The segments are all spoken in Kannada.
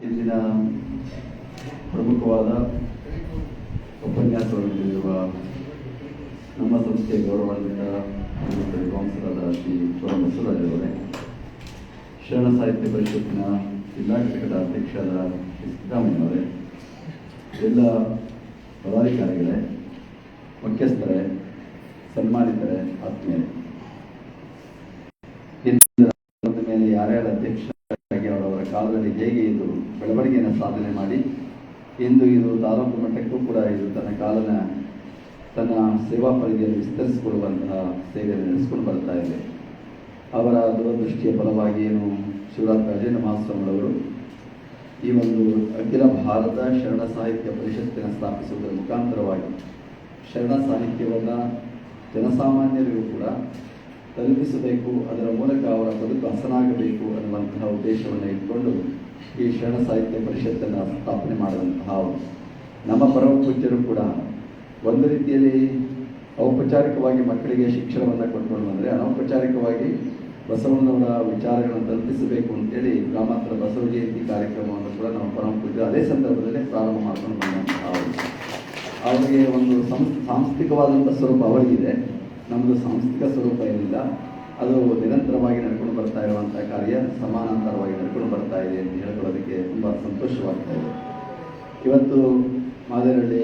ಇಂದಿನ ಪ್ರಮುಖವಾದ ಉಪನ್ಯಾಸವನ್ನು ನೀಡಿರುವ ನಮ್ಮ ಸಂಸ್ಥೆಯ ಗೌರವಾನ್ವಿತ ವಿದ್ವಾಂಸರಾದ ಶ್ರೀ ಚೋಳ ಬಸವರಾಜ್ ಅವರೇ, ಶರಣ ಸಾಹಿತ್ಯ ಪರಿಷತ್ತಿನ ಜಿಲ್ಲಾ ಘಟಕದ ಅಧ್ಯಕ್ಷರಾದ ಶ್ರೀ ಸಿದ್ದರಾಮಯ್ಯ ಅವರೇ, ಎಲ್ಲ ಪದಾಧಿಕಾರಿಗಳೇ, ಮುಖ್ಯಸ್ಥರೇ, ಸನ್ಮಾನಿತರೇ, ಆತ್ಮೀಯರೇ, ಮೇಲೆ ಯಾರ್ಯಾರ ಅಧ್ಯಕ್ಷರಾಗಿ ಅವರವರ ಕಾಲದಲ್ಲಿ ಹೇಗೆ ಇದು ಬೆಳವಣಿಗೆಯನ್ನು ಸಾಧನೆ ಮಾಡಿ ಇಂದು ಇದು ತಾಲೂಕು ಮಟ್ಟಕ್ಕೂ ಕೂಡ ಇದು ತನ್ನ ಸೇವಾ ಪರಿಧಿಯನ್ನು ವಿಸ್ತರಿಸಿಕೊಳ್ಳುವಂತಹ ಸೇವೆಯನ್ನು ನಡೆಸಿಕೊಂಡು ಬರ್ತಾ ಇದೆ. ಅವರ ದೂರದೃಷ್ಟಿಯ ಫಲವಾಗಿ ಶಿವರಾಜ ರಾಜೇಂದ್ರ ಮಹಾಸ್ವಾಮಿಗಳವರು ಈ ಒಂದು ಅಖಿಲ ಭಾರತ ಶರಣ ಸಾಹಿತ್ಯ ಪರಿಷತ್ತಿನ ಸ್ಥಾಪಿಸುವುದರ ಮುಖಾಂತರವಾಗಿ ಶರಣ ಸಾಹಿತ್ಯವನ್ನು ಜನಸಾಮಾನ್ಯರಿಗೂ ಕೂಡ ತಲುಪಿಸಬೇಕು, ಅದರ ಮೂಲಕ ಅವರ ಬದುಕು ಹಸನಾಗಬೇಕು ಅನ್ನುವಂತಹ ಉದ್ದೇಶವನ್ನು ಇಟ್ಕೊಂಡು ಈ ಶರಣ ಸಾಹಿತ್ಯ ಪರಿಷತ್ತನ್ನು ಸ್ಥಾಪನೆ ಮಾಡಿದಂತಹ ನಮ್ಮ ಪರಮ ಪೂಜ್ಯರು ಕೂಡ ಒಂದು ರೀತಿಯಲ್ಲಿ ಔಪಚಾರಿಕವಾಗಿ ಮಕ್ಕಳಿಗೆ ಶಿಕ್ಷಣವನ್ನು ಕೊಟ್ಕೊಂಡು ಬಂದರೆ ಅನೌಪಚಾರಿಕವಾಗಿ ಬಸವಣ್ಣವರ ವಿಚಾರಗಳನ್ನು ತಲುಪಿಸಬೇಕು ಅಂತೇಳಿ ಗ್ರಾಮಾಂತರ ಬಸವ ಜಯಂತಿ ಕಾರ್ಯಕ್ರಮವನ್ನು ಕೂಡ ನಮ್ಮ ಪರಮ ಪೂಜ್ಯರು ಅದೇ ಸಂದರ್ಭದಲ್ಲೇ ಪ್ರಾರಂಭ ಮಾಡ್ಕೊಂಡು ಬಂದಂತಹ ಅವರಿಗೆ ಒಂದು ಸಾಂಸ್ಥಿಕವಾದಂಥ ಸ್ವರೂಪ ಅವರಿಗಿದೆ. ನಮ್ಮದು ಸಾಂಸ್ಥಿಕ ಸ್ವರೂಪ ಏನಿಲ್ಲ, ಅದು ನಿರಂತರವಾಗಿ ನಡ್ಕೊಂಡು ಬರ್ತಾ ಇರುವಂಥ ಕಾರ್ಯ ಸಮಾನಾಂತರವಾಗಿ ನಡ್ಕೊಂಡು ಬರ್ತಾ ಇದೆ ಅಂತ ಹೇಳ್ಕೊಳ್ಳೋದಕ್ಕೆ ತುಂಬ ಸಂತೋಷವಾಗ್ತಾ ಇದೆ. ಇವತ್ತು ಮಾದೇನಹಳ್ಳಿ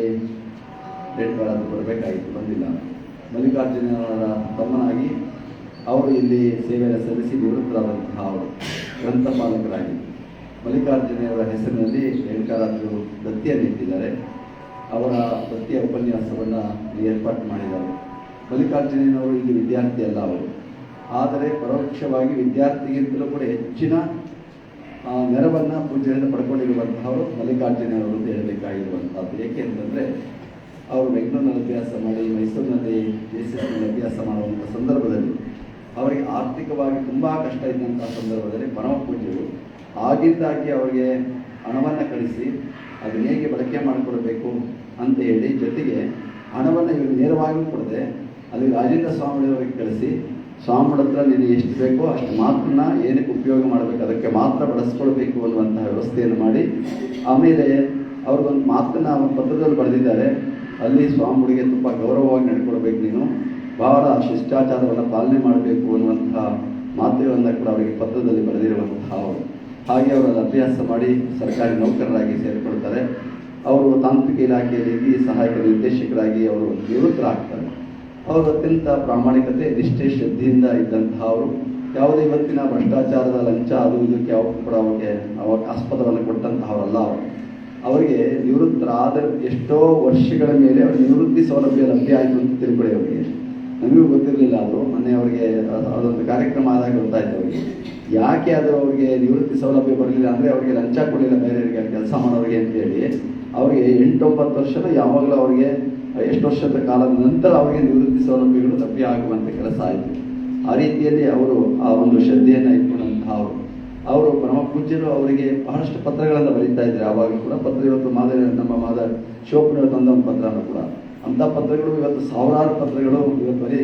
ರೇಡ್ಗಾರದ್ದು ಬರಬೇಕಾಗಿತ್ತು, ಬಂದಿಲ್ಲ. ಮಲ್ಲಿಕಾರ್ಜುನವರ ತಮ್ಮನಾಗಿ ಅವರು ಇಲ್ಲಿ ಸೇವೆಯನ್ನು ಸಲ್ಲಿಸಿ ನಿವೃತ್ತರಾದಂತಹ ಅವರು ಗ್ರಂಥಪಾಲಕರಾಗಿ ಮಲ್ಲಿಕಾರ್ಜುನವರ ಹೆಸರಿನಲ್ಲಿ ರೇಣುಕಾರಾಜರು ದತ್ತಿಯನ್ನು ಇಟ್ಟಿದ್ದಾರೆ. ಅವರ ದತ್ತಿಯ ಉಪನ್ಯಾಸವನ್ನು ಏರ್ಪಾಟು ಮಾಡಿದ್ದಾರೆ. ಮಲ್ಲಿಕಾರ್ಜುನವರು ಇಲ್ಲಿ ವಿದ್ಯಾರ್ಥಿ ಅಲ್ಲ ಅವರು, ಆದರೆ ಪರೋಕ್ಷವಾಗಿ ವಿದ್ಯಾರ್ಥಿಗಿಂತಲೂ ಕೂಡ ಹೆಚ್ಚಿನ ನೆರವನ್ನು ಪೂಜೆಯನ್ನು ಪಡ್ಕೊಂಡಿರುವಂತಹವರು ಮಲ್ಲಿಕಾರ್ಜುನವರು ಅಂತ ಹೇಳಬೇಕಾಗಿರುವಂಥದ್ದು. ಏಕೆ ಅಂತಂದರೆ ಅವರು ಬೆಂಗಳೂರಿನಲ್ಲಿ ಅಭ್ಯಾಸ ಮಾಡಿ ಮೈಸೂರಿನಲ್ಲಿ JCSನಲ್ಲಿ ಅಭ್ಯಾಸ ಮಾಡುವಂಥ ಸಂದರ್ಭದಲ್ಲಿ ಅವರಿಗೆ ಆರ್ಥಿಕವಾಗಿ ತುಂಬ ಕಷ್ಟ ಇದ್ದಂಥ ಸಂದರ್ಭದಲ್ಲಿ ಪರಮ ಪೂಜ್ಯರು ಆಗಿಂದಾಗಿ ಅವರಿಗೆ ಹಣವನ್ನು ಕಳಿಸಿ ಅದನ್ನ ಹೇಗೆ ಬಳಕೆ ಮಾಡಿಕೊಡ್ಬೇಕು ಅಂತ ಹೇಳಿ, ಜೊತೆಗೆ ಹಣವನ್ನು ಇವರು ನೇರವಾಗಿ ಕೊಡದೆ ಅಲ್ಲಿ ರಾಜೇಂದ್ರ ಸ್ವಾಮಿಯವರಿಗೆ ಕಳಿಸಿ ಸ್ವಾಮಿಗಳ ಹತ್ರ ನೀನು ಎಷ್ಟು ಬೇಕೋ ಅಷ್ಟು ಮಾತ್ರನ ಏನಕ್ಕೆ ಉಪಯೋಗ ಮಾಡಬೇಕು ಅದಕ್ಕೆ ಮಾತ್ರ ಬಳಸ್ಕೊಳ್ಬೇಕು ಅನ್ನುವಂತಹ ವ್ಯವಸ್ಥೆಯನ್ನು ಮಾಡಿ, ಆಮೇಲೆ ಅವ್ರಿಗೊಂದು ಮಾತನ್ನು ಅವ್ರ ಪತ್ರದಲ್ಲಿ ಬರೆದಿದ್ದಾರೆ. ಅಲ್ಲಿ ಸ್ವಾಮಿಗಳಿಗೆ ತುಂಬ ಗೌರವವಾಗಿ ನಡ್ಕೊಳ್ಬೇಕು, ನೀನು ಬಹಳ ಶಿಷ್ಟಾಚಾರವನ್ನು ಪಾಲನೆ ಮಾಡಬೇಕು ಅನ್ನುವಂತಹ ಮಾತುಗಳನ್ನು ಕೂಡ ಅವರಿಗೆ ಪತ್ರದಲ್ಲಿ ಬರೆದಿರುವಂತಹ ಅವರು. ಹಾಗೆ ಅವರ ಅಭ್ಯಾಸ ಮಾಡಿ ಸರ್ಕಾರಿ ನೌಕರರಾಗಿ ಸೇರಿಕೊಳ್ತಾರೆ. ಅವರು ತಾಂತ್ರಿಕ ಇಲಾಖೆಯಲ್ಲಿ ಸಹಾಯಕ ನಿರ್ದೇಶಕರಾಗಿ ಅವರು ನಿವೃತ್ತರಾಗ್ತಾರೆ. ಅವರು ಅತ್ಯಂತ ಪ್ರಾಮಾಣಿಕತೆ, ನಿಷ್ಠೆ, ಶ್ರದ್ಧೆಯಿಂದ ಇದ್ದಂತಹ ಅವರು ಯಾವುದೇ ಇವತ್ತಿನ ಭ್ರಷ್ಟಾಚಾರದ ಲಂಚ ಅದು ಇದಕ್ಕೆ ಯಾವ ಕೂಡ ಅವರಿಗೆ ಆಸ್ಪದವನ್ನು ಕೊಟ್ಟಂತಹವರಲ್ಲ. ಅವರಿಗೆ ನಿವೃತ್ತರಾದ ಎಷ್ಟೋ ವರ್ಷಗಳ ಮೇಲೆ ಅವರ ನಿವೃತ್ತಿ ಸೌಲಭ್ಯ ಲಭ್ಯ ಆಯಿತು ಅಂತ ತಿಳ್ಕೊಳ್ಳಿ. ಅವರಿಗೆ ನಮಗೂ ಗೊತ್ತಿರಲಿಲ್ಲ, ಅದು ಮೊನ್ನೆ ಅವರಿಗೆ ಅದೊಂದು ಕಾರ್ಯಕ್ರಮ ಆದಾಗ ಗೊತ್ತಾಯ್ತು ಅವರಿಗೆ ಯಾಕೆ ಅದು ಅವರಿಗೆ ನಿವೃತ್ತಿ ಸೌಲಭ್ಯ ಬರಲಿಲ್ಲ ಅಂದರೆ ಅವರಿಗೆ ಲಂಚ ಕೊಡಲಿಲ್ಲ ಬೇರೆಯವರಿಗೆ ಕೆಲಸ ಮಾಡೋರಿಗೆ ಅಂತೇಳಿ. ಅವರಿಗೆ 8-9 ವರ್ಷದ ಯಾವಾಗಲೂ ಅವರಿಗೆ ಎಷ್ಟು ವರ್ಷದ ಕಾಲದ ನಂತರ ಅವರಿಗೆ ನಿವೃತ್ತಿ ಸೌಲಭ್ಯಗಳು ಲಭ್ಯ ಆಗುವಂಥ ಕೆಲಸ ಆಯಿತು. ಆ ರೀತಿಯಲ್ಲಿ ಅವರು ಆ ಒಂದು ಶ್ರದ್ಧೆಯನ್ನು ಇಟ್ಕೊಂಡಂತಹ ಅವರು ಪರಮ ಪೂಜ್ಯರು ಅವರಿಗೆ ಬಹಳಷ್ಟು ಪತ್ರಗಳನ್ನು ಬರೀತಾ ಇದ್ದಾರೆ. ಆವಾಗ ಕೂಡ ಪತ್ರ ಇವತ್ತು ನಮ್ಮ ಶಿವಪುರ ತಂದ ಒಂದು ಪತ್ರನೂ ಕೂಡ ಅಂಥ ಪತ್ರಗಳು ಇವತ್ತು ಸಾವಿರಾರು ಪತ್ರಗಳು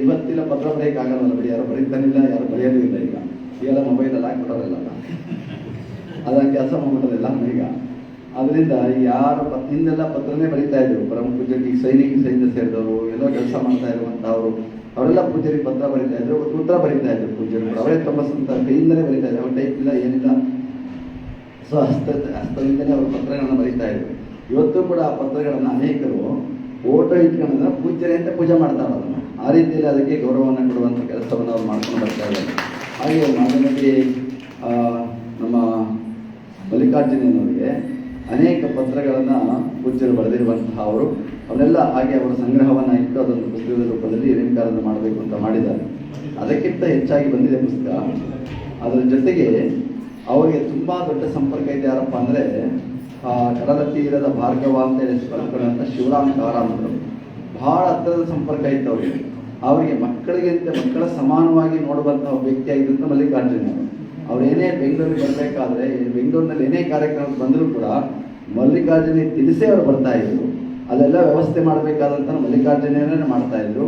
ಇವತ್ತಿನ ಪತ್ರ ಬರೆಯೋಕ್ಕಾಗಲ್ಲ ಬಿಡಿ, ಯಾರು ಬರೀತಾನಿಲ್ಲ, ಯಾರು ಬರೆಯೋದು ಇಲ್ಲ. ಈಗೆಲ್ಲ ಮೊಬೈಲಲ್ಲಿ ಹಾಕ್ಬಿಟ್ಟೋರಲ್ಲ, ಅದನ್ನು ಕೆಲಸ ಮಾಡ್ಬಿಟ್ಟೋದಿಲ್ಲ ಈಗ. ಅದರಿಂದ ಯಾರು ಹಿಂದೆಲ್ಲ ಪತ್ರನೇ ಬರೀತಾ ಇದ್ರು. ಪರಮ ಪೂಜ್ಯರಿಗೆ ಸೈನಿಕ ಸೈನ್ಯ ಸೇರಿದವರು ಎಲ್ಲೋ ಕೆಲಸ ಮಾಡ್ತಾ ಇರುವಂಥವ್ರು ಅವರೆಲ್ಲ ಪೂಜ್ಯರಿಗೆ ಪತ್ರ ಬರೀತಾ ಇದ್ರು, ಉತ್ತರ ಬರೀತಾ ಇದ್ರು. ಪೂಜ್ಯರು ಅವರೇ ತಮ್ಮ ಸ್ವಂತ ಕೈಯಿಂದಲೇ ಬರೀತಾ ಇದ್ರು. ಅವ್ರ ಟೈಪ್ ಇಲ್ಲ, ಏನಿಲ್ಲ, ಹಸ್ತದಿಂದಲೇ ಅವರು ಪತ್ರಗಳನ್ನು ಬರೀತಾ ಇದ್ರು. ಇವತ್ತು ಕೂಡ ಆ ಪತ್ರಗಳನ್ನು ಅನೇಕರು ಫೋಟೋ ಇಟ್ಕೊಂಡ್ರೆ ಪೂಜ್ಯರೇ ಅಂತ ಪೂಜೆ ಮಾಡ್ತಾರೆ. ಅದನ್ನು ಆ ರೀತಿಯಲ್ಲಿ ಅದಕ್ಕೆ ಗೌರವವನ್ನು ಕೊಡುವಂಥ ಕೆಲಸವನ್ನು ಅವ್ರು ಮಾಡ್ಕೊಂಡು ಬರ್ತಾ ಇದ್ದಾರೆ. ಹಾಗೆ ಮಾದನಲ್ಲಿ ನಮ್ಮ ಮಲ್ಲಿಕಾರ್ಜುನವರಿಗೆ ಅನೇಕ ಪತ್ರಗಳನ್ನು ಪೂಜ್ಯರು ಬರೆದಿರುವಂತಹ ಅವರು ಅವರೆಲ್ಲ ಹಾಗೆ ಅವರ ಸಂಗ್ರಹವನ್ನು ಇಟ್ಟು ಅದೊಂದು ಪುಸ್ತಕದ ರೂಪದಲ್ಲಿ ರೇಣುಕಾರನ್ನು ಮಾಡಬೇಕು ಅಂತ ಮಾಡಿದ್ದಾರೆ. ಅದಕ್ಕಿಂತ ಹೆಚ್ಚಾಗಿ ಬಂದಿದೆ ಪುಸ್ತಕ. ಅದರ ಜೊತೆಗೆ ಅವರಿಗೆ ತುಂಬ ದೊಡ್ಡ ಸಂಪರ್ಕ ಇದೆ. ಯಾರಪ್ಪ ಅಂದರೆ ಕಡಲ ತೀರದ ಭಾರ್ಗವ ಅಂತ ಹೇಳಿಸ್ಕೊಳ್ಳುವಂಥ ಶಿವರಾಮ್ ಕಾರಂತರು ಬಹಳ ಹತ್ತಿರದ ಸಂಪರ್ಕ ಇತ್ತು ಅವರಿಗೆ. ಅವರಿಗೆ ಮಕ್ಕಳ ಸಮಾನವಾಗಿ ನೋಡುವಂತಹ ವ್ಯಕ್ತಿಯಾಗಿದ್ದಂಥ ಮಲ್ಲಿಕಾರ್ಜುನವರು. ಅವರೇನೇ ಬೆಂಗಳೂರಿಗೆ ಬರಬೇಕಾದ್ರೆ ಬೆಂಗಳೂರಿನಲ್ಲಿ ಏನೇ ಕಾರ್ಯಕ್ರಮ ಬಂದರೂ ಕೂಡ ಮಲ್ಲಿಕಾರ್ಜುನ ತಿಳಿಸೇ ಅವರು ಬರ್ತಾ ಇದ್ರು. ಅದೆಲ್ಲ ವ್ಯವಸ್ಥೆ ಮಾಡಬೇಕಾದಂಥ ಮಲ್ಲಿಕಾರ್ಜುನನೇ ಮಾಡ್ತಾ ಇದ್ರು.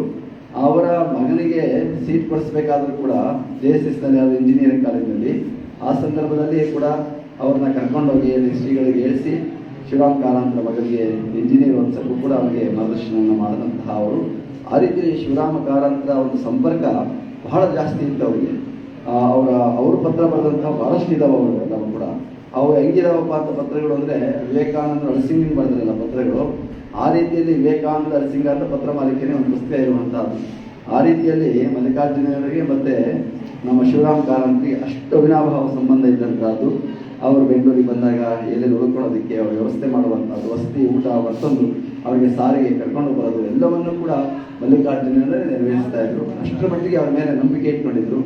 ಅವರ ಮಗನಿಗೆ ಸೀಟ್ ಕೊಡಿಸ್ಬೇಕಾದ್ರೂ ಕೂಡ JSSನಲ್ಲಿ ಇಂಜಿನಿಯರಿಂಗ್ ಕಾಲೇಜಿನಲ್ಲಿ ಆ ಸಂದರ್ಭದಲ್ಲಿ ಕೂಡ ಅವ್ರನ್ನ ಕರ್ಕೊಂಡೋಗಿ ಅಲ್ಲಿ ಶ್ರೀಗಳಿಗೆ ಹೇಳಿಸಿ ಶಿವರಾಮ್ ಕಾರಂತರ ಮಗನಿಗೆ ಇಂಜಿನಿಯರ್ ಓದಿಸಕ್ಕೂ ಕೂಡ ಅವರಿಗೆ ಮಾರ್ಗದರ್ಶನವನ್ನು ಮಾಡಿದಂತಹ ಅವರು. ಆ ರೀತಿ ಶಿವರಾಮ ಕಾರಂತರ ಒಂದು ಸಂಪರ್ಕ ಬಹಳ ಜಾಸ್ತಿ ಇತ್ತು ಅವರಿಗೆ. ಅವರು ಪತ್ರ ಬರೆದಂತಹ ಬಹಳಷ್ಟು ಇದಾವೆ ಅವರು ಎಲ್ಲವೂ ಕೂಡ. ಅವು ಹೆಂಗಿದಾವಪ್ಪ ಅಂತ ಪತ್ರಗಳು ಅಂದರೆ ವಿವೇಕಾನಂದ ಅಳಸಿಂಗಿನ ಬರೆದ್ರಲ್ಲ ಪತ್ರಗಳು, ಆ ರೀತಿಯಲ್ಲಿ ವಿವೇಕಾನಂದ ಅಳಸಿಂಗ ಅಂತ ಪತ್ರ ಮಾಲಿಕೆನೇ ಒಂದು ಪುಸ್ತಕ ಇರುವಂತಹದ್ದು. ಆ ರೀತಿಯಲ್ಲಿ ಮಲ್ಲಿಕಾರ್ಜುನವರಿಗೆ ಮತ್ತೆ ನಮ್ಮ ಶಿವರಾಮ ಕಾರಂತರಿಗೆ ಅಷ್ಟು ಅವಿನಾಭಾವ ಸಂಬಂಧ ಇದ್ದಂಥದ್ದು. ಅವರು ಬೆಂಗಳೂರಿಗೆ ಬಂದಾಗ ಎಲ್ಲೆಲ್ಲಿ ಉಳ್ಕೊಳ್ಳೋದಕ್ಕೆ ಅವ್ರ ವ್ಯವಸ್ಥೆ ಮಾಡುವಂಥದ್ದು, ವಸತಿ, ಊಟ, ಮತ್ತೊಂದು ಅವರಿಗೆ ಸಾರಿಗೆ ಕರ್ಕೊಂಡು ಬರೋದು ಎಲ್ಲವನ್ನೂ ಕೂಡ ಮಲ್ಲಿಕಾರ್ಜುನರೇ ನೆರವೇರಿಸ್ತಾ ಇದ್ರು. ಅಷ್ಟರ ಮಟ್ಟಿಗೆ ಅವ್ರ ಮೇಲೆ ನಂಬಿಕೆ ಇಟ್ಕೊಂಡಿದ್ರು.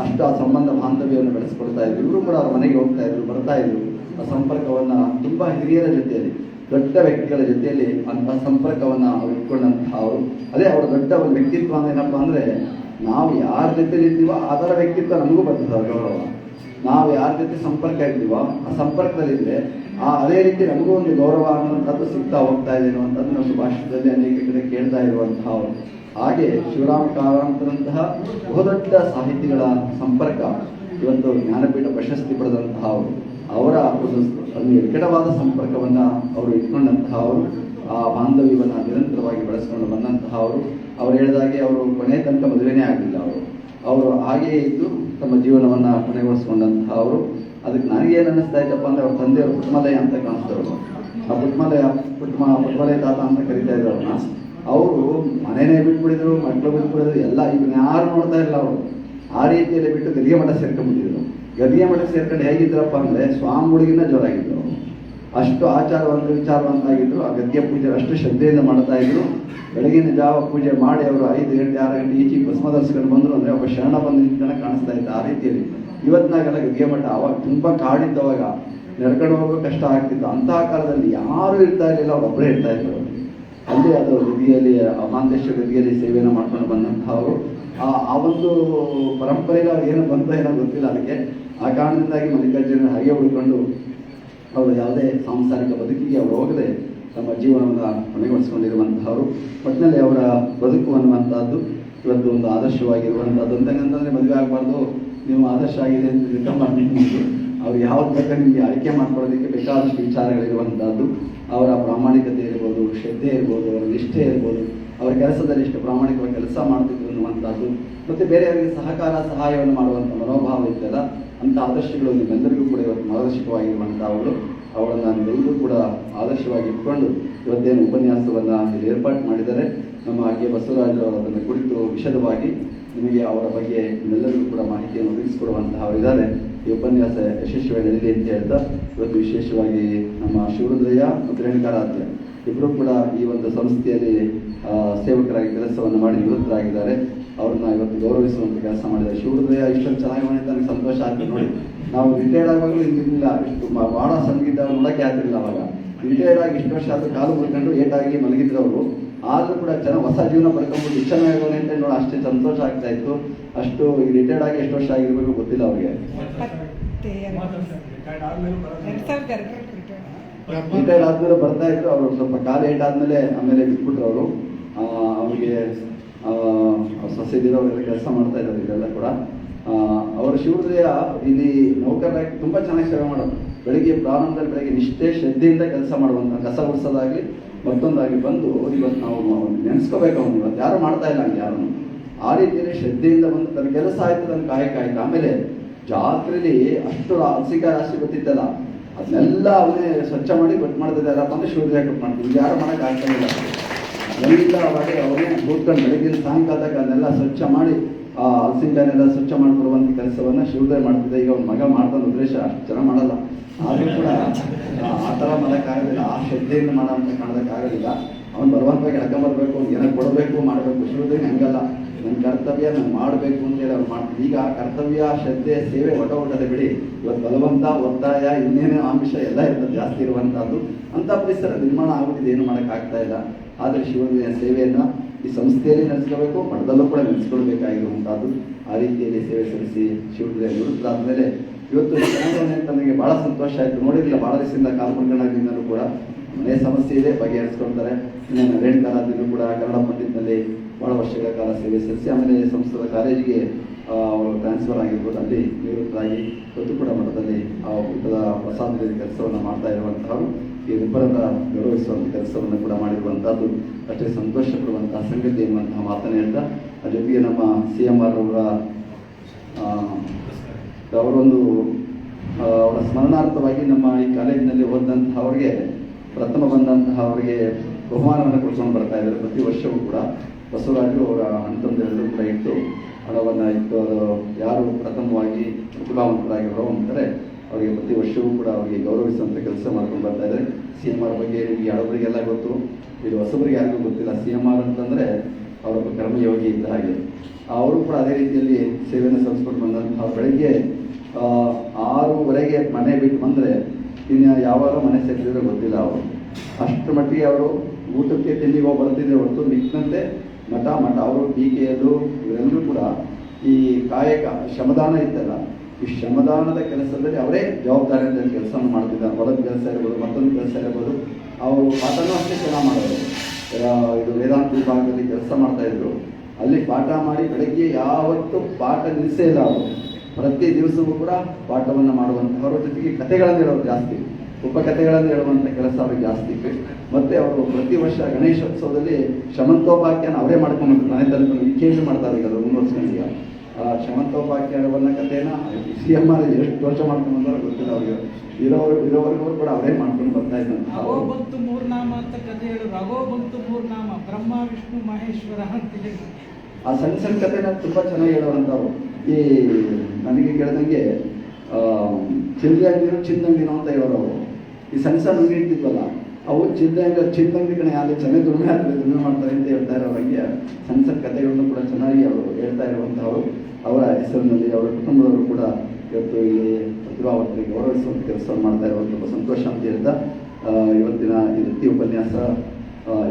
ಅಷ್ಟು ಆ ಸಂಬಂಧ ಬಾಂಧವ್ಯವನ್ನು ಬೆಳೆಸ್ಕೊಡ್ತಾ ಇದ್ರು. ಇವರು ಕೂಡ ಅವ್ರ ಮನೆಗೆ ಹೋಗ್ತಾ ಇದ್ರು, ಬರ್ತಾ ಇದ್ರು. ಆ ಸಂಪರ್ಕವನ್ನು ತುಂಬ ಹಿರಿಯರ ಜೊತೆಯಲ್ಲಿ, ದೊಡ್ಡ ವ್ಯಕ್ತಿಗಳ ಜೊತೆಯಲ್ಲಿ ಅಂತಹ ಸಂಪರ್ಕವನ್ನು ಅವ್ರು ಇಟ್ಕೊಂಡಂತಹ ಅವರು. ಅದೇ ಅವರ ದೊಡ್ಡ ಒಂದು ವ್ಯಕ್ತಿತ್ವ ಏನಪ್ಪ ಅಂದರೆ, ನಾವು ಯಾರ ಜೊತೆಲಿ ಇರ್ತೀವೋ ಅದರ ವ್ಯಕ್ತಿತ್ವ ನಮಗೂ ಬರ್ತದೆ ಗೌರವ. ನಾವು ಯಾರ ಜೊತೆ ಸಂಪರ್ಕ ಇರ್ತೀವೋ ಆ ಸಂಪರ್ಕದಲ್ಲಿದ್ದರೆ ಅದೇ ರೀತಿ ನಮಗೂ ಒಂದು ಗೌರವ ಅನ್ನುವಂಥದ್ದು ಸಿಗ್ತಾ ಹೋಗ್ತಾ ಇದೆ ಅನ್ನುವಂಥದ್ದು ನಮ್ಮ ಭಾಷಣದಲ್ಲಿ ಅನೇಕ ಕಡೆ ಕೇಳ್ತಾ ಇರುವಂತಹ ಅವರು. ಹಾಗೆ ಶಿವರಾಮ ಕಾರಂತರಂತಹ ಬಹುದೊಡ್ಡ ಸಾಹಿತಿಗಳ ಸಂಪರ್ಕ ಇವತ್ತು ಜ್ಞಾನಪೀಠ ಪ್ರಶಸ್ತಿ ಪಡೆದಂತಹ ಅವರು. ಅವರ ಒಂದು ನಿಕಟವಾದ ಸಂಪರ್ಕವನ್ನು ಅವರು ಇಟ್ಕೊಂಡಂತಹ ಅವರು, ಆ ಬಾಂಧವ್ಯವನ್ನು ನಿರಂತರವಾಗಿ ಬೆಳೆಸ್ಕೊಂಡು ಬಂದಂತಹ ಅವರು. ಅವ್ರು ಹೇಳಿದಾಗೆ ಅವರು ಕೊನೆ ತನಕ ಮದುವೆನೇ ಆಗಲಿಲ್ಲ. ಅವರು ಹಾಗೆಯೇ ಇದ್ದು ತಮ್ಮ ಜೀವನವನ್ನು ಕೊನೆಗೊಳಿಸ್ಕೊಂಡಂತಹ ಅವರು. ಅದಕ್ಕೆ ನನಗೇನು ಅನ್ನಿಸ್ತಾ ಇದ್ದಪ್ಪ ಅಂದರೆ ಅವ್ರ ತಂದೆಯವರು ಪುಟ್ಮಲಯ್ಯ ಅಂತ ಕಾಣಿಸ್ತವ್ರು. ಆ ಪುಟ್ಮಲಯ್ಯ ತಾತ ಅಂತ ಕರಿತಾ ಇದ್ರು ಅವ್ರನ್ನ. ಅವರು ಮನೆಯೇ ಬಿಟ್ಬಿಟ್ಟಿದ್ರು, ಮಕ್ಕಳು ಬಿಟ್ಬಿಡಿದ್ರು, ಎಲ್ಲ ಇವನ್ನ ಯಾರು ನೋಡ್ತಾ ಇಲ್ಲ ಅವರು. ಆ ರೀತಿಯಲ್ಲಿ ಬಿಟ್ಟು ಗದಿಗೆ ಮಠ ಸೇರ್ಕೊಂಡ್ಬಿಟ್ಟಿದ್ರು. ಗದಿಗೆ ಮಠ ಸೇರ್ಕೊಂಡು ಹೇಗಿದ್ರಪ್ಪ ಅಂದರೆ ಸ್ವಾಮಿಗಳಿಗಿನ್ನ ಜೋರಾಗಿದ್ರು. ಅಷ್ಟು ಆಚಾರವಂತ ವಿಚಾರವಂತಾಗಿದ್ರು. ಆ ಗದ್ಯ ಪೂಜೆ ಅಷ್ಟು ಶ್ರದ್ಧೆಯಿಂದ ಮಾಡ್ತಾ ಇದ್ರು. ಬೆಳಗಿನ ಜಾವ ಪೂಜೆ ಮಾಡಿ ಅವರು 5 ಗಂಟೆ 6 ಗಂಟೆ ಈಚೆಗೆ ಭಸ್ಮ ಧರಿಸ್ಕೊಂಡು ಬಂದರು ಅಂದರೆ ಒಬ್ಬ ಶರಣ ಬಂದು ನಿಂತ್ಕೊಂಡು ಕಾಣಿಸ್ತಾ ಇತ್ತು. ಆ ರೀತಿಯಲ್ಲಿ ಇವತ್ತಿನಾಗೆಲ್ಲ ಗದ್ಗೆ ಮಠ ಅವಾಗ ತುಂಬ ಕಾಡಿದ್ದವಾಗ ನಡ್ಕೊಂಡು ಹೋಗೋಕೆ ಕಷ್ಟ ಆಗ್ತಿತ್ತು. ಅಂತಹ ಕಾಲದಲ್ಲಿ ಯಾರೂ ಇರ್ತಾ ಇರಲಿಲ್ಲ, ಅವರೊಬ್ಬರೇ ಇರ್ತಾ ಇದ್ರು. ಅಲ್ಲಿ ಅದು ಗದಿಯಲ್ಲಿ ಅಮಾಂತೇಶ್ವರ ಗದಿಯಲ್ಲಿ ಸೇವೆಯನ್ನು ಮಾಡ್ಕೊಂಡು ಬಂದಂಥವರು. ಆ ಒಂದು ಪರಂಪರೆಗೆ ಅವ್ರು ಏನು ಬಂತ ಏನೋ ಗೊತ್ತಿಲ್ಲ. ಅದಕ್ಕೆ ಆ ಕಾರಣದಿಂದಾಗಿ ಮಲ್ಲಿಕಾರ್ಜುನ ಹಾಗೆ ಉಳ್ಕೊಂಡು ಅವರು ಯಾವುದೇ ಸಾಂಸಾರಿಕ ಬದುಕಿಗೆ ಅವರು ಹೋಗದೆ ತಮ್ಮ ಜೀವನವನ್ನು ಕೊನೆಗೊಳಿಸ್ಕೊಂಡಿರುವಂತಹವರು. ಒಟ್ಟಿನಲ್ಲಿ ಅವರ ಬದುಕು ಅನ್ನುವಂಥದ್ದು ಇವತ್ತು ಒಂದು ಆದರ್ಶವಾಗಿರುವಂಥದ್ದು. ಅಂತಂದರೆ ಮದುವೆ ಆಗಬಾರ್ದು, ನೀವು ಆದರ್ಶ ಆಗಿದೆ ಅಂತ ತಿಳ್ಕೊಂಬಂದು ಅವ್ರು ಯಾವ್ದು ಬೇಕಾದ್ರೆ ನಿಮಗೆ ಆಯ್ಕೆ ಮಾಡ್ಕೊಳ್ಳೋದಕ್ಕೆ ಬೇಕಾದಷ್ಟು ವಿಚಾರಗಳಿರುವಂಥದ್ದು. ಅವರ ಪ್ರಾಮಾಣಿಕತೆ ಇರ್ಬೋದು, ಶ್ರದ್ಧೆ ಇರ್ಬೋದು, ಅವರ ನಿಷ್ಠೆ ಇರ್ಬೋದು, ಅವರ ಕೆಲಸದಲ್ಲಿ ಎಷ್ಟು ಪ್ರಾಮಾಣಿಕವಾಗಿ ಕೆಲಸ ಮಾಡ್ತಿದ್ರು ಅನ್ನುವಂಥದ್ದು, ಮತ್ತು ಬೇರೆಯವರಿಗೆ ಸಹಾಯವನ್ನು ಮಾಡುವಂಥ ಮನೋಭಾವ ಇದ್ದಲ್ಲ, ಅಂಥ ಆದರ್ಶಗಳು ನಿಮ್ಮೆಲ್ಲರಿಗೂ ಕೂಡ ಇವತ್ತು ಮಾರ್ಗದರ್ಶಕವಾಗಿರುವಂಥವರು. ಅವಳನ್ನು ನೀವೆಲ್ಲರೂ ಕೂಡ ಆದರ್ಶವಾಗಿ ಇಟ್ಕೊಂಡು ಇವತ್ತೇನು ಉಪನ್ಯಾಸವನ್ನು ಇಲ್ಲಿ ಏರ್ಪಾಡು ಮಾಡಿದ್ದಾರೆ. ನಮ್ಮ ಕೆ ಬಸವರಾಜರು ಅದನ್ನು ಕುರಿತು ವಿಶದವಾಗಿ ನಿಮಗೆ ಅವರ ಬಗ್ಗೆ ನಿಮ್ಮೆಲ್ಲರಿಗೂ ಕೂಡ ಮಾಹಿತಿಯನ್ನು ಒದಗಿಸಿಕೊಡುವಂತಹವರಿದ್ದಾರೆ. ಈ ಉಪನ್ಯಾಸ ಯಶಸ್ವಿಯಾಗಿ ನಡೆಯಲಿ ಅಂತ ಹೇಳ್ತಾ, ಇವತ್ತು ವಿಶೇಷವಾಗಿ ನಮ್ಮ ಶಿವರುದ್ರಯ್ಯ ಮತ್ತು ರೇಣುಕಾರಾಧ್ಯ ಇಬ್ಬರು ಕೂಡ ಈ ಒಂದು ಸಂಸ್ಥೆಯಲ್ಲಿ ಸೇವಕರಾಗಿ ಕೆಲಸವನ್ನು ಮಾಡಿ ನಿವೃತ್ತರಾಗಿದ್ದಾರೆ. ಅವ್ರನ್ನ ಇವತ್ತು ಗೌರವಿಸುವಂಥ ಕೆಲಸ ಮಾಡಿದ್ದಾರೆ. ಶಿವರುದ್ರಯ್ಯ ಇಷ್ಟೊಂದು ಚೆನ್ನಾಗಿ ಮಾಡಿದ ನನಗೆ ಸಂತೋಷ ಆಗ್ತದೆ ನೋಡಿ. ನಾವು ರಿಟೈರ್ಡ್ ಆಗುವಾಗಲೂ ಹಿಂದಿಲ್ಲ, ಇಷ್ಟು ಭಾಳ ಸಂಗೀತ ನೋಡೋಕ್ಕೆ ಆಗ್ತಿರಲಿಲ್ಲ. ಅವಾಗ ರಿಟೈರ್ಡ್ ಆಗಿ ಇಷ್ಟು ವರ್ಷ ಆದರೂ ಕಾಲು ಮುರ್ಕೊಂಡು ಏಟಾಗಿ ಮಲಗಿದ್ರು ಅವರು. ಆದರೂ ಕೂಡ ಚೆನ್ನಾಗಿ ಹೊಸ ಜೀವನ ಪಡ್ಕೊಂಡ್ಬಿಟ್ಟು ಇಷ್ಟು ಚೆನ್ನಾಗಿ ಅಂತ ನೋಡಿ ಅಷ್ಟೇ ಸಂತೋಷ ಆಗ್ತಾ ಇತ್ತು. ಅಷ್ಟು ಈ ರಿಟೈರ್ಡ್ ಆಗಿ ಎಷ್ಟು ವರ್ಷ ಆಗಿರ್ಬೇಕು ಗೊತ್ತಿಲ್ಲ ಅವ್ರಿಗೆ. ರಿಟೈರ್ಡ್ ಆದ್ಮೇಲೆ ಬರ್ತಾ ಇದ್ರು ಅವರು. ಸ್ವಲ್ಪ ಕಾಲು ಏಟಾದ್ಮೇಲೆ ಆಮೇಲೆ ಬಿಟ್ಬಿಟ್ರು ಅವರು. ಅವ್ರಿಗೆ ಸೊಸೈಟಿದವರೆಲ್ಲ ಕೆಲಸ ಮಾಡ್ತಾ ಇದ್ದಾರೆ ಇದೆಲ್ಲ ಕೂಡ. ಅವರ ಶಿವರುದ್ರಯ್ಯ ಇಲ್ಲಿ ನೌಕರರಾಗಿ ತುಂಬ ಚೆನ್ನಾಗಿ ಸೇವೆ ಮಾಡೋದು. ಪ್ರಾರಂಭದಲ್ಲಿ ಬೆಳಗ್ಗೆ ನಿಷ್ಠೆ ಶ್ರದ್ಧೆಯಿಂದ ಕೆಲಸ ಮಾಡುವಂಥ, ಕಸ ಗುಡಿಸೋದಾಗಲಿ ಮತ್ತೊಂದಾಗಿ ಬಂದು ಇವತ್ತು ನಾವು ನೆನೆಸ್ಕೋಬೇಕು. ಅವನು ಇವತ್ತು ಯಾರು ಮಾಡ್ತಾ ಇಲ್ಲ ಹಂಗೆ ಯಾರನ್ನು. ಆ ರೀತಿಯಲ್ಲಿ ಶ್ರದ್ಧೆಯಿಂದ ಬಂದು ತನ್ನ ಕೆಲಸ ಆಯ್ತು, ತನ್ನ ಕಾಯಕ ಆಯ್ತು. ಆಮೇಲೆ ಜಾತ್ರೆಯಲ್ಲಿ ಅಷ್ಟು ಹಸಿಕ ರಾಶಿ ಗೊತ್ತಿತ್ತಲ್ಲ, ಅದನ್ನೆಲ್ಲ ಅವನೇ ಸ್ವಚ್ಛ ಮಾಡಿ ಗೊತ್ತು ಮಾಡ್ತಿದ್ದಾರಪ್ಪ ಅಂದರೆ ಶಿವರುದ್ರಯ್ಯ ಕಟ್ ಮಾಡ್ತೀವಿ. ಯಾರು ಮಾಡೋಕೆ ಆಗ್ತಾಯಿಲ್ಲ. ಎಲ್ಲ ಅವಾಗೆ ಅವನೇ ಕೂತ್ಕೊಂಡು ಬೆಳಗಿನ ಸಾಯಂಕಾಲದಾಗ ಅದನ್ನೆಲ್ಲ ಸ್ವಚ್ಛ ಮಾಡಿ ಆ ಹಲಸಿನಕಾಯನ್ನೆಲ್ಲ ಸ್ವಚ್ಛ ಮಾಡಿಕೊಡುವಂಥ ಕೆಲಸವನ್ನು ಶಿವರುದ್ರಯ್ಯ ಮಾಡ್ತಿದ್ದೆ. ಈಗ ಅವ್ನ ಮಗ ಮಾಡ್ತಾನೆ ಉದ್ದೇಶ ಅಷ್ಟು ಚೆನ್ನಾಗಿ ಮಾಡಲ್ಲ. ಆದರೂ ಕೂಡ ಆ ಥರ ಮಾಡೋಕ್ಕಾಗೋದಿಲ್ಲ, ಆ ಶ್ರದ್ಧೆಯಿಂದ ಮಾಡೋಂಥ ಕಾಣೋದಕ್ಕಾಗೋದಿಲ್ಲ. ಅವ್ನು ಬರುವಂಥವಾಗಿ ಎಳ್ಕೊಂಬರ್ಬೇಕು, ಏನೋ ಕೊಡಬೇಕು, ಮಾಡಬೇಕು. ಶಿವರುದ್ರಯ್ಯ ಹಂಗಲ್ಲ, ನನ್ನ ಕರ್ತವ್ಯ ನಾನು ಮಾಡಬೇಕು ಅಂತೇಳಿ ಅವ್ರು ಮಾಡ್ತೀವಿ. ಈಗ ಕರ್ತವ್ಯ, ಶ್ರದ್ಧೆ, ಸೇವೆ ಒಟ್ಟದೆ ಬಿಡಿ. ಇವತ್ತು ಬಲವಂತ, ಒತ್ತಾಯ, ಇನ್ನೇನೇ ಆಮಿಷ ಎಲ್ಲ ಇರ್ತದೆ ಜಾಸ್ತಿ ಇರುವಂಥದ್ದು. ಅಂಥ ಪರಿಸರ ನಿರ್ಮಾಣ ಆಗುತ್ತಿದೆ, ಏನು ಮಾಡೋಕ್ಕಾಗ್ತಾ ಇಲ್ಲ. ಆದರೆ ಶಿವರುದ್ರಯ್ಯ ಸೇವೆಯನ್ನು ಈ ಸಂಸ್ಥೆಯಲ್ಲಿ ನಡೆಸ್ಕೋಬೇಕು, ಮಠದಲ್ಲೂ ಕೂಡ ನಡೆಸ್ಕೊಳ್ಬೇಕಾಗಿರುವಂಥದ್ದು. ಆ ರೀತಿಯಲ್ಲಿ ಸೇವೆ ಸಲ್ಲಿಸಿ ಶಿವರುದ್ರಯ್ಯ ನಿವೃತ್ತರಾದಮೇಲೆ ಇವತ್ತು ಅಂತ ನನಗೆ ಭಾಳ ಸಂತೋಷ ಆಯಿತು. ನೋಡಿರಲಿಲ್ಲ, ಭಾಳ ದಿವಸದಿಂದ ಕಾಲು ಕೊಂಡಾಗಿಂದಲೂ ಕೂಡ ಮನೆ ಸಮಸ್ಯೆ ಇದೆ, ಬಗೆಹರಿಸ್ಕೊಳ್ತಾರೆ. ಇನ್ನೇನು ರೇಣುಕಾರಾಧ್ಯನೂ ಕೂಡ ಕನ್ನಡ ಪಂಡಿತನಲ್ಲಿ ಭಾಳ ವರ್ಷಗಳ ಕಾಲ ಸೇವೆ ಸಲ್ಲಿಸಿ ಆಮೇಲೆ ಸಂಸ್ಕೃತ ಕಾಲೇಜಿಗೆ ಅವರು ಟ್ರಾನ್ಸ್ಫರ್ ಆಗಿರ್ಬೋದು, ಅಲ್ಲಿ ನಿವೃತ್ತರಾಗಿ ಇವತ್ತು ಕೂಡ ಮಠದಲ್ಲಿ ಆ ಊಟದ ಪ್ರಸಾದದ ಕೆಲಸವನ್ನು ಮಾಡ್ತಾ ಇರುವಂತಹವರು ಈ ಇಬ್ಬರನ್ನ ಗೌರವಿಸುವಂಥ ಕೆಲಸವನ್ನು ಕೂಡ ಮಾಡಿರುವಂಥದ್ದು ಅಷ್ಟೇ ಸಂತೋಷ ಪಡುವಂತಹ ಸಂಗತಿ ಎನ್ನುವಂತಹ ಮಾತನ್ನು ಹೇಳ್ತಾ, ಆ ಜೊತೆಗೆ ನಮ್ಮ CMR ಅವರೊಂದು ಅವರ ಸ್ಮರಣಾರ್ಥವಾಗಿ ನಮ್ಮ ಈ ಕಾಲೇಜಿನಲ್ಲಿ ಓದಿದಂತಹ ಅವರಿಗೆ ಪ್ರಥಮ ಬಂದಂತಹ ಅವರಿಗೆ ಬಹುಮಾನವನ್ನು ಕೊಡ್ಕೊಂಡು ಬರ್ತಾ ಇದ್ದಾರೆ. ಪ್ರತಿ ವರ್ಷವೂ ಕೂಡ ಬಸವರಾಜರು ಅವರ ಅಣ್ಣತಂದೆಲ್ಲರೂ ಕೂಡ ಇಟ್ಟು ಹಣವನ್ನು ಇಟ್ಟು ಅದು ಯಾರು ಪ್ರಥಮವಾಗಿ ಪ್ರತಿಭಾವಂತರಾಗಿರೋ ಅಂತಾರೆ ಅವರಿಗೆ ಪ್ರತಿ ವರ್ಷವೂ ಕೂಡ ಅವರಿಗೆ ಗೌರವಿಸುವಂಥ ಕೆಲಸ ಮಾಡ್ಕೊಂಡು ಬರ್ತಾ ಇದ್ದಾರೆ. CMR ಬಗ್ಗೆ ನಿಮಗೆ ಹಳಬರಿಗೆಲ್ಲ ಗೊತ್ತು, ಇದು ಹೊಸಬರಿಗೆ ಯಾರಿಗೂ ಗೊತ್ತಿಲ್ಲ. CMR ಅಂತಂದರೆ ಅವರೊಬ್ಬ ಕರ್ಮಯೋಗಿ ಇದ್ದ ಹಾಗೆ ಅವರು ಕೂಡ ಅದೇ ರೀತಿಯಲ್ಲಿ ಸೇವೆಯನ್ನು ಸಲ್ಲಿಸ್ಕೊಂಡು ಬಂದಂತಹ ಬೆಳಗ್ಗೆ 6:30ಗೆ ಮನೆ ಬಿಟ್ಟು ಬಂದರೆ ಇನ್ನು ಯಾವಾಗ ಮನೆ ಸೇರಿದ್ರೆ ಗೊತ್ತಿಲ್ಲ. ಅವರು ಅಷ್ಟರ ಮಟ್ಟಿಗೆ ಅವರು ಊಟಕ್ಕೆ ತಿಂಡಿಗೆ ಬರ್ತಿದ್ರೆ ಹೊರತು ಮಿಕ್ಕಂತೆ ಮಠ ಅವರು BKL ಇವರೆಲ್ಲರೂ ಕೂಡ ಈ ಕಾಯಕ ಶ್ರಮದಾನ ಇತ್ತಲ್ಲ, ಈ ಶ್ರಮದಾನದ ಕೆಲಸದಲ್ಲಿ ಅವರೇ ಜವಾಬ್ದಾರಿಯಿಂದ ಕೆಲಸವನ್ನು ಮಾಡ್ತಿದ್ದಾರೆ. ಹೊಲದ ಕೆಲಸ ಇರ್ಬೋದು, ಮತ್ತೊಂದು ಕೆಲಸ ಇರ್ಬೋದು. ಅವರು ಪಾಠನೂ ಅಷ್ಟೇ ಚೆನ್ನಾಗಿ ಮಾಡೋರು. ಇದು ವೇದಾಂತ ವಿಭಾಗದಲ್ಲಿ ಕೆಲಸ ಮಾಡ್ತಾ ಇದ್ರು. ಅಲ್ಲಿ ಪಾಠ ಮಾಡಿ ಬೆಳಗ್ಗೆ ಯಾವತ್ತೂ ಪಾಠ ನಿಲ್ಲಿಸೇ ಇಲ್ಲ. ಅವರು ಪ್ರತಿ ದಿವಸವೂ ಕೂಡ ಪಾಠವನ್ನು ಮಾಡುವಂಥವ್ರ ಜೊತೆಗೆ ಕಥೆಗಳನ್ನು ಹೇಳೋರು ಜಾಸ್ತಿ, ಉಪಕಥೆಗಳನ್ನು ಹೇಳುವಂಥ ಕೆಲಸ ಅವ್ರಿಗೆ ಜಾಸ್ತಿ ಇತ್ತು. ಮತ್ತು ಅವರು ಪ್ರತಿ ವರ್ಷ ಗಣೇಶೋತ್ಸವದಲ್ಲಿ ಶಮಂತೋಪಾಖ್ಯಾನ ಅವರೇ ಮಾಡ್ಕೊಂಡ್ಬಿಟ್ಟು ಮನೆ ತನಕ ವಿಕೇಂದ್ರ ಮಾಡ್ತಾರೆ. ಈಗ ಅದು ಮುಂದುವರ್ಸ್ಕೊಂಡಿಗ ಆ ಶಮಂತೋಪಾಖ್ಯಾನವನ್ನು ಕಥೆನ CMR ಎಷ್ಟು ವರ್ಷ ಮಾಡ್ಕೊಂಡ್ಬಂದ್ರೆ ಗೊತ್ತಿಲ್ಲ ಅವ್ರಿಗೆ. ಇರೋವರೆಗೂ ಕೂಡ ಅವರೇ ಮಾಡ್ಕೊಂಡು ಬರ್ತಾ ಇದ್ದಂತ. ರಘೋ ಬಂತು ಮೂರ್ನಾಮ ಅಂತ ಕಥೆ ಹೇಳು. ರಘೋ ಬಂತು ಮೂರ್ನಾಮ, ಬ್ರಹ್ಮ ವಿಷ್ಣು ಮಹೇಶ್ವರ ಅಂತ ಹೇಳಿ ಆ ಸಣ್ಣ ಸಣ್ಣ ಕಥೆನ ತುಂಬ ಚೆನ್ನಾಗಿ ಹೇಳೋವಂಥವ್ರು. ಈ ನನಗೆ ಕೇಳಿದಂಗೆ ಚಿಲ್ಲರೆ ಅಂಗಡಿನೋ ಚಿನ್ನಂಗಡಿನೋ ಅಂತ ಹೇಳೋರು ಅವರು. ಈ ಸಣ್ಣ ಸಣ್ಣ ಅಂಗಡಿ ಇರ್ತಿದ್ವಲ್ಲ ಅವು ಚಿನ್ನಂಗಡಿ ಕಣೆ ಅಲ್ಲಿ ಚೆನ್ನಾಗಿ ದುಡಿಮೆ ಮಾಡ್ತಾರೆ ಅಂತ ಹೇಳ್ತಾ ಇರೋರಿಗೆ ಸಣ್ಣ ಸಣ್ಣ ಕಥೆಗಳನ್ನು ಕೂಡ ಚೆನ್ನಾಗಿ ಅವರು ಹೇಳ್ತಾ ಇರುವಂಥವ್ರು. ಅವರ ಹೆಸರಿನಲ್ಲಿ ಅವರ ಕುಟುಂಬದವರು ಕೂಡ ಇವತ್ತು ಇಲ್ಲಿ ಪ್ರತಿಭಾವಂತರಿಗೆ ಗೌರವಿಸುವಂಥ ಕೆಲಸವನ್ನು ಮಾಡ್ತಾ ಇರುವಂಥ ತುಂಬ ಸಂತೋಷ ಅಂತ ಹೇಳ್ತಾ, ಇವತ್ತಿನ ಈ ವೃತ್ತಿ ಉಪನ್ಯಾಸ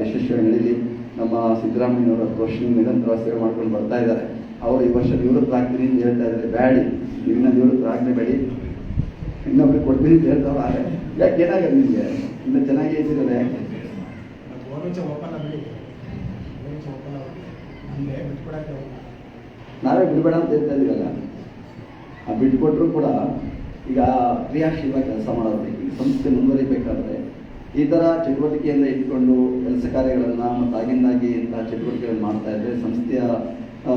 ಯಶಸ್ವಿಯಾಗಿ ನಡೀಲಿ. ನಮ್ಮ ಸಿದ್ದರಾಮಯ್ಯನವರ ವರ್ಷ ನಿರಂತರ ಸೇವೆ ಮಾಡ್ಕೊಂಡು ಬರ್ತಾ ಇದ್ದಾರೆ. ಅವರು ಈ ವರ್ಷ ನಿವೃತ್ತರಾಗ್ತೀನಿ ಅಂತ ಹೇಳ್ತಾ ಇದ್ದಾರೆ. ಬ್ಯಾಡಿ, ಇನ್ನ ನಿವೃತ್ತರಾಗಲೇಬೇಡಿ, ಇನ್ನೊಬ್ರಿಗೆ ಕೊಡ್ತೀನಿ ಅಂತ ಹೇಳ್ತಾವ್ರು. ಆದರೆ ಯಾಕೆ ಏನಾಗಲ್ಲ ನಿಮಗೆ? ಇನ್ನು ಚೆನ್ನಾಗಿ ಇದ್ದೀರಲ್ಲ, ಯಾಕೆ ನಾವೇ ಬಿಡಬೇಡ ಅಂತ ಹೇಳ್ತಾ ಇದ್ದೀವಲ್ಲ. ಆ ಬಿಟ್ಕೊಟ್ರು ಕೂಡ ಈಗ ಕ್ರಿಯಾಶೀಲವಾಗಿ ಕೆಲಸ ಮಾಡೋದು. ಈಗ ಸಂಸ್ಥೆ ಮುಂದುವರಿಬೇಕಾದ್ರೆ ಈ ಥರ ಚಟುವಟಿಕೆಯಿಂದ ಇಟ್ಕೊಂಡು ಕೆಲಸ ಕಾರ್ಯಗಳನ್ನು ಮತ್ತು ಆಗಿಂದಾಗಿ ಇಂತಹ ಚಟುವಟಿಕೆಗಳನ್ನು ಮಾಡ್ತಾ ಇದ್ದರೆ ಸಂಸ್ಥೆಯ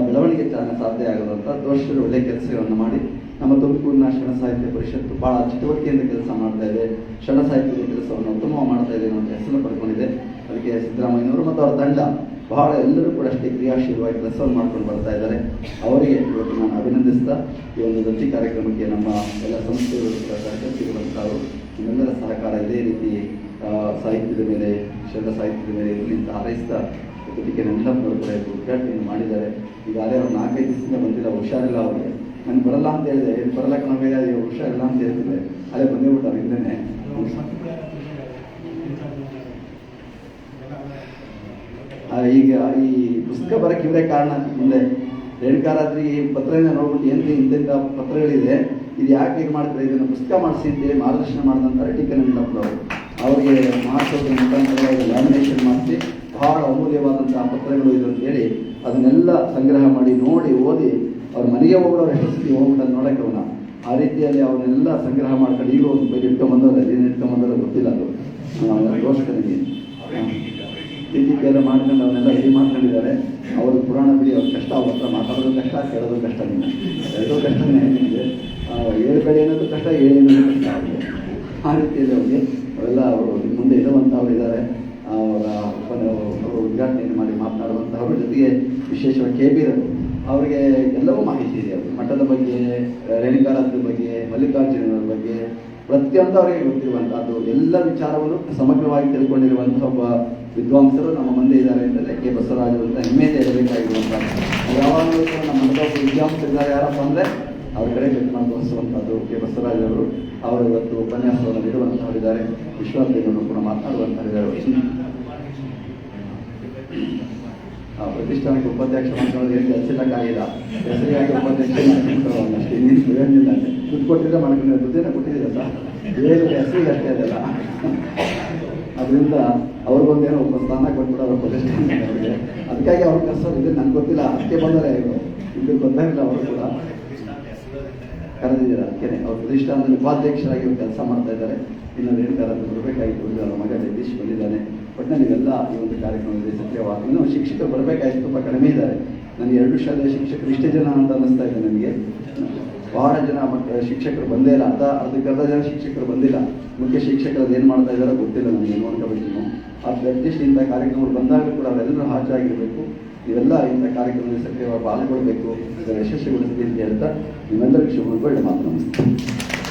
ಬೆಳವಣಿಗೆ ಸಾಧ್ಯ ಆಗೋದಂತ ವರ್ಷದಲ್ಲಿ ಒಳ್ಳೆಯ ಕೆಲಸಗಳನ್ನು ಮಾಡಿ ನಮ್ಮ ತುಮಕೂರಿನ ಶರಣ ಸಾಹಿತ್ಯ ಪರಿಷತ್ತು ಭಾಳ ಚಟುವಟಿಕೆಯಿಂದ ಕೆಲಸ ಮಾಡ್ತಾ ಇದೆ. ಶರಣ ಸಾಹಿತ್ಯದ ಕೆಲಸವನ್ನು ಉತ್ತಮವಾಗಿ ಮಾಡ್ತಾ ಇದೆ ಅನ್ನೋ ಹೆಸರು ಪಡ್ಕೊಂಡಿದೆ. ಅದಕ್ಕೆ ಸಿದ್ದರಾಮಯ್ಯನವರು ಮತ್ತು ಅವರ ತಂಡ ಬಹಳ ಎಲ್ಲರೂ ಕೂಡ ಅಷ್ಟೇ ಕ್ರಿಯಾಶೀಲವಾಗಿ ಕೆಲಸವನ್ನು ಮಾಡ್ಕೊಂಡು ಬರ್ತಾ ಇದ್ದಾರೆ. ಅವರಿಗೆ ಇವತ್ತು ನಾನು ಅಭಿನಂದಿಸ್ತಾ ಈ ಒಂದು ವೃತ್ತಿ ಕಾರ್ಯಕ್ರಮಕ್ಕೆ ನಮ್ಮ ಎಲ್ಲ ಸಂಸ್ಥೆಗಳು ಕೂಡ ಸಹಕರಿಸಿರುವಂಥವರು ನಿಮ್ಮೆಲ್ಲರ ಸಹಕಾರ ಇದೇ ರೀತಿ ಸಾಹಿತ್ಯದ ಮೇಲೆ, ಶರಣ ಸಾಹಿತ್ಯದ ಮೇಲೆ ಇರಲಿ ಅಂತ ಹಾರೈಸ್ತಾ ಜೊತೆಗೆ ನೆನಪು ಕೂಡ ಉದ್ಘಾಟನೆಯನ್ನು ಮಾಡಿದ್ದಾರೆ. ಈಗಾಗಲೇ ಅವ್ರು 4-5 ದಿವಸದಿಂದ ಬಂದಿಲ್ಲ, ಹುಷಾರಿಲ್ಲ ಅವ್ರಿಗೆ. ನನಗೆ ಬರಲ್ಲ ಅಂತ ಹೇಳಿದೆ, ಬರಲಕ್ಕೆ ನಾವು ಬೇರೆ ಹುಷಾರಿಲ್ಲ ಅಂತ ಹೇಳ್ತಿದ್ದೆ. ಅಲ್ಲೇ ಬಂದೇ ಬಿಟ್ಟವ್ರು ಹಿಂದೆ. ಈಗ ಈ ಪುಸ್ತಕ ಬರೋಕ್ಕೆ ಇವರೇ ಕಾರಣ. ಮುಂದೆ ರೇಣುಕಾರಾತ್ರಿ ಪತ್ರನ ನೋಡ್ಬಿಟ್ಟು ಇಂಥ ಪತ್ರಗಳಿದೆ, ಇದು ಯಾಕೆ ಇದು ಮಾಡ್ತಾರೆ, ಇದನ್ನು ಪುಸ್ತಕ ಮಾಡಿಸಿ ಅಂತೇಳಿ ಮಾರ್ಗದರ್ಶನ ಮಾಡಿದಂಥ ಟಿಕನ್ ಅವರು ಅವರಿಗೆ ಮಾಡಿಸೋದ್ರ ಮುಖಾಂತರ ಲ್ಯಾಮಿನೇಷನ್ ಮಾಡಿಸಿ ಬಹಳ ಅಮೂಲ್ಯವಾದಂತಹ ಪತ್ರಗಳು ಇದು ಅಂತೇಳಿ ಅದನ್ನೆಲ್ಲ ಸಂಗ್ರಹ ಮಾಡಿ ನೋಡಿ ಓದಿ ಅವ್ರ ಮನೆಗೆ ಹೋಗೋರು ಎಷ್ಟು ಸತಿ ಹೋಗ್ಬಿಟ್ಟು ನೋಡೋಕೆ ಅವನ ಆ ರೀತಿಯಲ್ಲಿ ಅವನ್ನೆಲ್ಲ ಸಂಗ್ರಹ ಮಾಡ್ಕೊಂಡು ಈಗ ಒಂದು ಬೈದು ಇಟ್ಕೊಂಬಂದವ್ರು ಅದೇನು ಇಟ್ಕೊಂಬಂದವ್ರು ಗೊತ್ತಿಲ್ಲ. ಅದು ದೋಷಕನಿಗೆ ಎಲ್ಲ ಮಾಡ್ಕೊಂಡು ಅವನ್ನೆಲ್ಲ ರೆಡಿ ಮಾಡ್ಕೊಂಡಿದ್ದಾರೆ. ಅವರು ಪುರಾಣ ಬಿಡಿ, ಅವ್ರ ಕಷ್ಟ, ಅವ್ರ ಹತ್ರ ಮಾತಾಡೋದು ಕಷ್ಟ, ಕೇಳೋದು ಕಷ್ಟ. ಎರಡೂ ಕಷ್ಟನೇ ನಿಮಗೆ. ಏಳುಗಡೆ ಅನ್ನೋದು ಕಷ್ಟ, ಏಳು ಅನ್ನೋದು ಕಷ್ಟ ಅವ್ರಿಗೆ. ಆ ರೀತಿಯಲ್ಲಿ ಅವ್ರಿಗೆ ಅವೆಲ್ಲ ಅವರು ಮುಂದೆ ಇರುವಂಥವ್ರು ಇದ್ದಾರೆ. ಅವರ ಉದ್ಘಾಟನೆಯನ್ನು ಮಾಡಿ ಮಾತನಾಡುವಂಥವ್ರ ಜೊತೆಗೆ ವಿಶೇಷವಾಗಿ KB ಅವರಿಗೆ ಎಲ್ಲವೂ ಮಾಹಿತಿ ಇದೆ. ಅವರು ಮಠದ ಬಗ್ಗೆ, ರೇಣುಕಾರಾತ್ರಿ ಬಗ್ಗೆ, ಮಲ್ಲಿಕಾರ್ಜುನರ ಬಗ್ಗೆ ಪ್ರತಿಯೊಂದು ಅವರಿಗೆ ಗೊತ್ತಿರುವಂಥದ್ದು ಎಲ್ಲ ವಿಚಾರವನ್ನು ಸಮಗ್ರವಾಗಿ ತಿಳ್ಕೊಂಡಿರುವಂತಹ ಒಬ್ಬ ವಿದ್ವಾಂಸರು ನಮ್ಮ ಮುಂದೆ ಇದ್ದಾರೆ ಅಂತಂದರೆ ಕೆ ಬಸವರಾಜ್ ಅಂತ ಹೆಮ್ಮೆಯಿಂದ ಇರಬೇಕಾಗಿರುವಂಥದ್ದು. ಯಾವಾಗಲೂ ಕೂಡ ನಮ್ಮ ಮಠದ ವಿದ್ವಾಂಸರಿದ್ದಾರೆ ಯಾರಪ್ಪ ಅಂದರೆ ಅವ್ರ ಕಡೆ ಬೆಟ್ಟು ತೋರಿಸುವಂಥದ್ದು ಕೆ ಬಸವರಾಜ್ ಅವರು ಇವತ್ತು ಉಪನ್ಯಾಸವನ್ನು ನೀಡುವಂಥವರಿದ್ದಾರೆ. ವಿಶ್ವಾಸವನ್ನು ಕೂಡ ಮಾತನಾಡುವಂಥವರಿದ್ದಾರೆ. ಪ್ರತಿಷ್ಠಾನಕ್ಕೆ ಉಪಾಧ್ಯಕ್ಷ ಮಾಡ್ಕೊಳ್ಳೋದು ಏನು ಕೆಲಸಕ್ಕಾಗಿಲ್ಲ, ಹೆಸರಿಗಾಗಿ ಉಪಾಧ್ಯಕ್ಷ ಮಾಡ್ಕೊಂಡು ಅಷ್ಟೇ, ಇನ್ನೇನು ಏನಿಲ್ಲ. ದುಡ್ಡು ಕೊಟ್ಟಿದ್ರೆ ಮಾಡ್ಕೊಂಡಿರೋ ದುಡ್ಡೇನ ಕೊಟ್ಟಿದ್ದೀರ ಸರ್, ಏನು ಹೆಸರಿಗೆ ಅಷ್ಟೇ ಅದೆಲ್ಲ. ಅದರಿಂದ ಅವ್ರಿಗೊಂದೇನೋ ಒಬ್ಬ ಸ್ಥಾನ ಕೊಟ್ಬಿಟ್ಟು ಅವ್ರ ಪ್ರತಿಷ್ಠಾನ ಅವರಿಗೆ. ಅದಕ್ಕಾಗಿ ಅವ್ರ ಕೆಲಸ ಇದೆ, ನನಗೆ ಗೊತ್ತಿಲ್ಲ, ಅದಕ್ಕೆ ಬಂದರೆ ಇವರು ಇದು ಗೊತ್ತಾಗಿಲ್ಲ ಅವರು ಕೂಡ ಕರೆದಿದ್ದಾರೆ. ಅದಕ್ಕೆ ಅವ್ರ ಪ್ರತಿಷ್ಠಾನದಲ್ಲಿ ಉಪಾಧ್ಯಕ್ಷರಾಗಿ ಕೆಲಸ ಮಾಡ್ತಾ ಇದ್ದಾರೆ. ಇನ್ನು ರೇಣುಕಾರಾದ್ರು ಬರಬೇಕಾಗಿತ್ತು, ಅವರ ಮಗ ಜಗದೀಶ್ ಬಂದಿದ್ದಾನೆ. ಒಟ್ಟಿನಲ್ಲಿ ಇವೆಲ್ಲ ಈ ಒಂದು ಕಾರ್ಯಕ್ರಮದಲ್ಲಿ ಸಕ್ರಿಯವಾಗಿ ಇನ್ನು ಶಿಕ್ಷಕರು ಬರಬೇಕಾಯ್ತು, ತುಂಬ ಕಡಿಮೆ ಇದ್ದಾರೆ. ನನಗೆ 2 ಶಾಲೆಯ ಶಿಕ್ಷಕರು ಇಷ್ಟೇ ಜನ ಅಂತ ಅನ್ನಿಸ್ತಾ ಇದೆ ನನಗೆ. ಬಹಳ ಜನ ಶಿಕ್ಷಕರು ಬಂದೇ ಇಲ್ಲ, ಅರ್ಧ ಜನ ಶಿಕ್ಷಕರು ಬಂದಿಲ್ಲ. ಮುಖ್ಯ ಶಿಕ್ಷಕರು ಏನು ಮಾಡ್ತಾ ಇದ್ದಾರೋ ಗೊತ್ತಿಲ್ಲ ನನಗೆ, ನೋಡ್ಕೋಬೇಕು ನೀವು. ಅಟ್ಲೀಸ್ಟ್ ಇಂಥ ಕಾರ್ಯಕ್ರಮಗಳು ಬಂದಾಗ ಕೂಡ ಅವರೆಲ್ಲರೂ ಹಾಜರಾಗಿರಬೇಕು. ಇವೆಲ್ಲ ಇಂಥ ಕಾರ್ಯಕ್ರಮದಲ್ಲಿ ಸಕ್ರಿಯವಾಗಿ ಪಾಲ್ಗೊಳ್ಬೇಕು, ಇದರ ಯಶಸ್ವಿಗೊಳಿಸಲಿ ಅಂತ ಹೇಳ್ತಾ ನಿಮ್ಮೆಲ್ಲರಿಗೂ ಶುಭ ಒಳ್ಳೆ ಮಾತು. ನಮಸ್ತೆ.